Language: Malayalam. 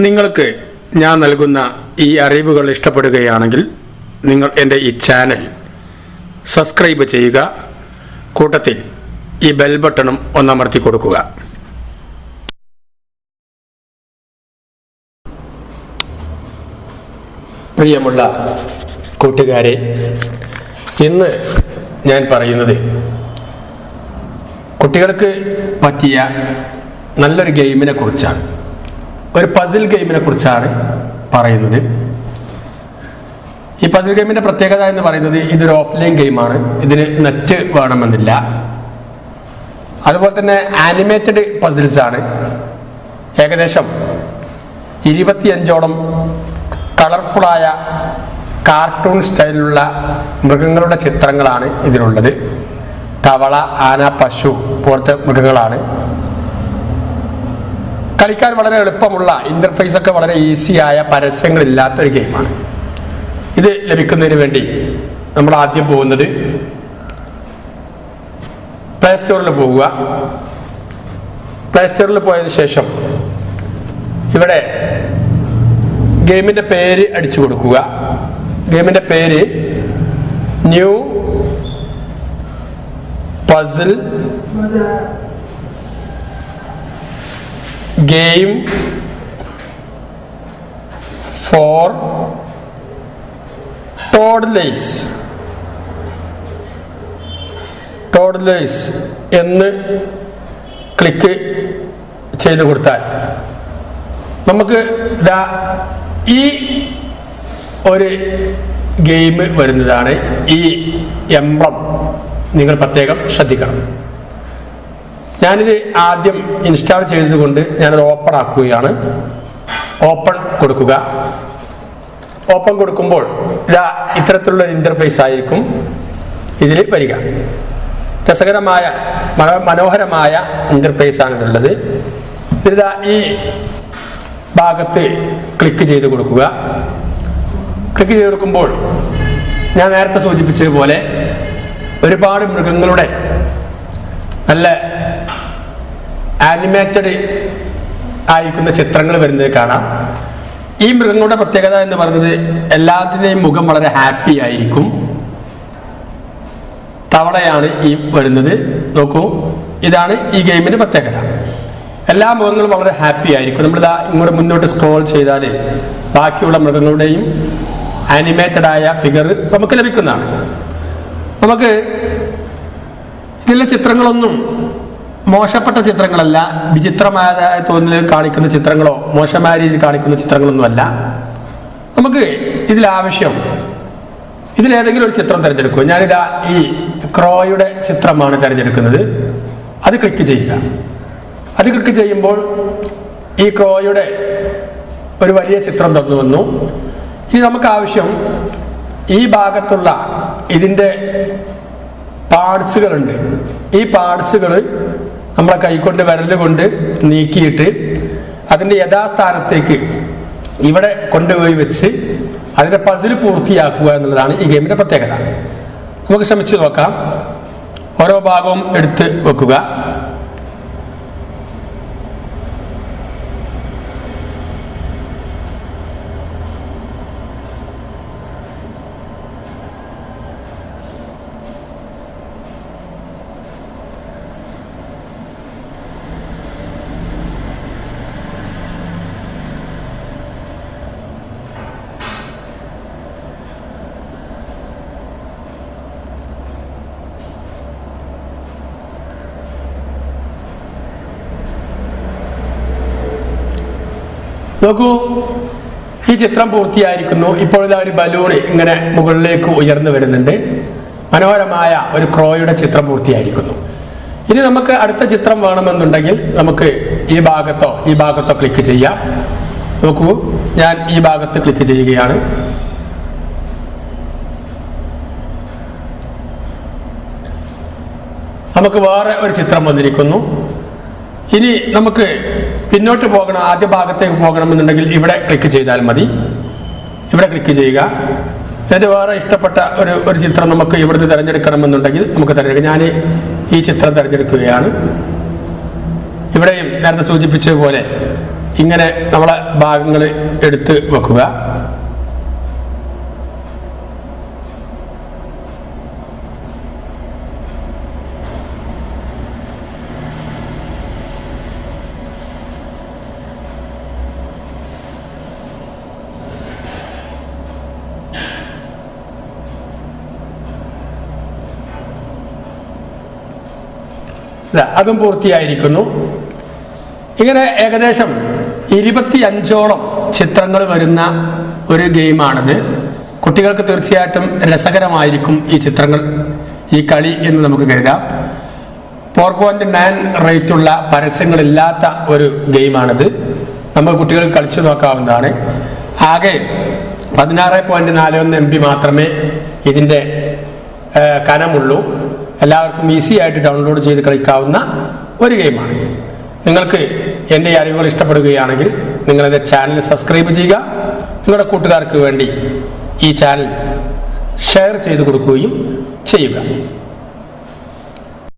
നിങ്ങൾക്ക് ഞാൻ നൽകുന്ന ഈ അറിവുകൾ ഇഷ്ടപ്പെടുകയാണെങ്കിൽ നിങ്ങൾ എൻ്റെ ഈ ചാനൽ സബ്സ്ക്രൈബ് ചെയ്യുക, കൂട്ടത്തിൽ ഈ ബെൽ ബട്ടണും ഒന്നമർത്തി കൊടുക്കുക. പ്രിയമുള്ള കൂട്ടുകാരെ, ഇന്ന് ഞാൻ പറയുന്നത് കുട്ടികൾക്ക് പറ്റിയ നല്ലൊരു ഗെയിമിനെ കുറിച്ചാണ്. ഒരു പസിൽ ഗെയിമിനെ കുറിച്ചാണ് പറയുന്നത്. ഈ പസിൽ ഗെയിമിൻ്റെ പ്രത്യേകത എന്ന് പറയുന്നത് ഇതൊരു ഓഫ്ലൈൻ ഗെയിമാണ്. ഇതിന് നെറ്റ് വേണമെന്നില്ല. അതുപോലെ തന്നെ ആനിമേറ്റഡ് പസിൽസ് ആണ്. ഏകദേശം 25ഓളം കളർഫുള്ളായ കാർട്ടൂൺ സ്റ്റൈലിലുള്ള മൃഗങ്ങളുടെ ചിത്രങ്ങളാണ് ഇതിലുള്ളത്. തവള, ആന, പശു പോലത്തെ മൃഗങ്ങളാണ്. കളിക്കാൻ വളരെ എളുപ്പമുള്ള, ഇന്റർഫേസ് ഒക്കെ വളരെ ഈസിയായ, പരസ്യങ്ങളില്ലാത്തൊരു ഗെയിമാണ്. ഇത് ലഭിക്കുന്നതിന് വേണ്ടി നമ്മൾ ആദ്യം പോകുന്നത് പ്ലേ സ്റ്റോറിൽ പോവുക. പ്ലേ സ്റ്റോറിൽ പോയതിനു ശേഷം ഇവിടെ ഗെയിമിൻ്റെ പേര് അടിച്ചു കൊടുക്കുക. ഗെയിമിൻ്റെ പേര് new puzzle game four toddlers എന്ന് ക്ലിക്ക് ചെയ്ത് കൊടുത്താൽ നമുക്ക് ഈ ഒരു ഗെയിം വരുന്നതാണ്. ഈ എംബ്ലം നിങ്ങൾ പ്രത്യേകം ശ്രദ്ധിക്കണം. ഞാനിത് ആദ്യം ഇൻസ്റ്റാൾ ചെയ്തതുകൊണ്ട് ഞാനത് ഓപ്പൺ ആക്കുകയാണ്. ഓപ്പൺ കൊടുക്കുക. ഓപ്പൺ കൊടുക്കുമ്പോൾ ഇത്തരത്തിലുള്ള ഇൻ്റർഫേസ് ആയിരിക്കും ഇതിൽ വരിക. രസകരമായ, മനോഹരമായ ഇൻ്റർഫേസാണ് ഇതുള്ളത്. ഇതിൽ ഈ ഭാഗത്ത് ക്ലിക്ക് ചെയ്ത് കൊടുക്കുക. ക്ലിക്ക് ചെയ്ത് കൊടുക്കുമ്പോൾ ഞാൻ നേരത്തെ സൂചിപ്പിച്ചതുപോലെ ഒരുപാട് മൃഗങ്ങളുടെ നല്ല ആനിമേറ്റഡ് ആയിരിക്കുന്ന ചിത്രങ്ങൾ വരുന്നത് കാണാം. ഈ മൃഗങ്ങളുടെ പ്രത്യേകത എന്ന് പറയുന്നത് എല്ലാത്തിൻ്റെയും മുഖം വളരെ ഹാപ്പി ആയിരിക്കും. തവളയാണ് ഈ വരുന്നത്. നോക്കൂ, ഇതാണ് ഈ ഗെയിമിൻ്റെ പ്രത്യേകത. എല്ലാ മൃഗങ്ങളും വളരെ ഹാപ്പി ആയിരിക്കും. നമ്മളിതാ ഇങ്ങോട്ട് മുന്നോട്ട് സ്ക്രോൾ ചെയ്താൽ ബാക്കിയുള്ള മൃഗങ്ങളുടെയും ആനിമേറ്റഡ് ആയ ഫിഗർ നമുക്ക് ലഭിക്കുന്നതാണ്. നമുക്ക് ഇതിലെ ചിത്രങ്ങളൊന്നും മോശപ്പെട്ട ചിത്രങ്ങളല്ല, വിചിത്രമായ തോന്നൽ കാണിക്കുന്ന ചിത്രങ്ങളോ മോശമായ രീതിയിൽ കാണിക്കുന്ന ചിത്രങ്ങളൊന്നുമല്ല. നമുക്ക് ഇതിലാവശ്യം ഇതിലേതെങ്കിലും ഒരു ചിത്രം തിരഞ്ഞെടുക്കുക. ഞാനിതാ ഈ ക്രോയുടെ ചിത്രമാണ് തിരഞ്ഞെടുക്കുന്നത്. അത് ക്ലിക്ക് ചെയ്യുക. അത് ക്ലിക്ക് ചെയ്യുമ്പോൾ ഈ ക്രോയുടെ ഒരു വലിയ ചിത്രം തന്നു വന്നു. ഇനി നമുക്ക് ആവശ്യം ഈ ഭാഗത്തുള്ള ഇതിൻ്റെ പാർട്സുകളുണ്ട്. ഈ പാർട്സുകൾ നമ്മളെ കൈകൊണ്ട്, വിരൽ കൊണ്ട് നീക്കിയിട്ട് അതിൻ്റെ യഥാസ്ഥാനത്തേക്ക് ഇവിടെ കൊണ്ടുപോയി വെച്ച് അതിൻ്റെ പസിൽ പൂർത്തിയാക്കുക എന്നുള്ളതാണ് ഈ ഗെയിമിൻ്റെ പ്രത്യേകത. നമുക്ക് ശ്രമിച്ചു നോക്കാം. ഓരോ ഭാഗവും എടുത്ത് വെക്കുക. നോക്കൂ, ഈ ചിത്രം പൂർത്തിയായിരിക്കുന്നു. ഇപ്പോൾ ഒരു ബലൂൺ ഇങ്ങനെ മുകളിലേക്ക് ഉയർന്നു വരുന്നുണ്ട്. മനോഹരമായ ഒരു ക്രോയുടെ ചിത്രം പൂർത്തിയായിരിക്കുന്നു. ഇനി നമുക്ക് അടുത്ത ചിത്രം വേണമെന്നുണ്ടെങ്കിൽ നമുക്ക് ഈ ഭാഗത്തോ ക്ലിക്ക് ചെയ്യാം. നോക്കൂ, ഞാൻ ഈ ഭാഗത്ത് ക്ലിക്ക് ചെയ്യുകയാണ്. നമുക്ക് വേറെ ഒരു ചിത്രം വന്നിരിക്കുന്നു. ഇനി നമുക്ക് പിന്നോട്ട് പോകണം, ആദ്യ ഭാഗത്തേക്ക് പോകണമെന്നുണ്ടെങ്കിൽ ഇവിടെ ക്ലിക്ക് ചെയ്താൽ മതി. ഇവിടെ ക്ലിക്ക് ചെയ്യുക. എന്നിട്ട് വേറെ ഇഷ്ടപ്പെട്ട ഒരു ചിത്രം നമുക്ക് ഇവിടുന്ന് തിരഞ്ഞെടുക്കണമെന്നുണ്ടെങ്കിൽ നമുക്ക് തിരഞ്ഞെടുക്കാം. ഞാൻ ഈ ചിത്രം തിരഞ്ഞെടുക്കുകയാണ്. ഇവിടെയും നേരത്തെ സൂചിപ്പിച്ചതുപോലെ ഇങ്ങനെ നമ്മളെ ഭാഗങ്ങൾ എടുത്ത് വെക്കുക. അതും പൂർത്തിയായിരിക്കുന്നു. ഇങ്ങനെ ഏകദേശം 25ഓളം ചിത്രങ്ങൾ വരുന്ന ഒരു ഗെയിമാണിത്. കുട്ടികൾക്ക് തീർച്ചയായിട്ടും രസകരമായിരിക്കും ഈ ചിത്രങ്ങൾ, ഈ കളി എന്ന് നമുക്ക് കരുതാം. 4.9 റേറ്റുള്ള പരസ്യങ്ങളില്ലാത്ത ഒരു ഗെയിമാണിത്. നമ്മൾ കുട്ടികൾക്ക് കളിച്ചു നോക്കാവുന്നതാണ്. ആകെ 16.41 MB മാത്രമേ ഇതിൻ്റെ കനമുള്ളൂ. എല്ലാവർക്കും ഈസി ആയിട്ട് ഡൗൺലോഡ് ചെയ്ത് കളിക്കാവുന്ന ഒരു ഗെയിമാണ്. നിങ്ങൾക്ക് എൻ്റെ അറിവുകൾ ഇഷ്ടപ്പെടുകയാണെങ്കിൽ നിങ്ങളെൻ്റെ ചാനൽ സബ്സ്ക്രൈബ് ചെയ്യുക. നിങ്ങളുടെ കൂട്ടുകാർക്ക് വേണ്ടി ഈ ചാനൽ ഷെയർ ചെയ്ത് കൊടുക്കുകയും ചെയ്യുക.